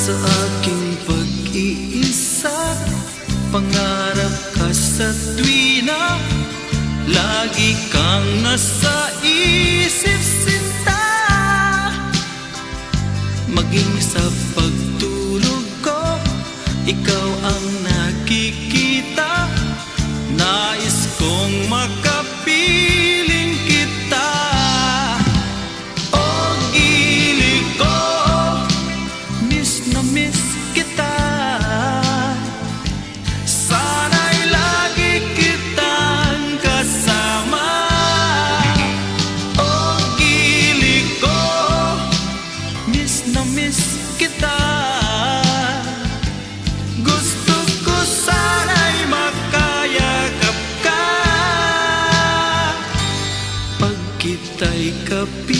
sa aking pag-iisa, pangarap ka sa tuwina, lagi kang nasa isip sinta. Maging sa pagtulog ko, ikaw ang nakikita. Nais kong makapiling kita. O gili ko, miss na miss kita. Sana'y lagi kitang kasama. O gili ko, miss na miss kita. Gusto ko sana'y makayakap ka, pag kita'y kapi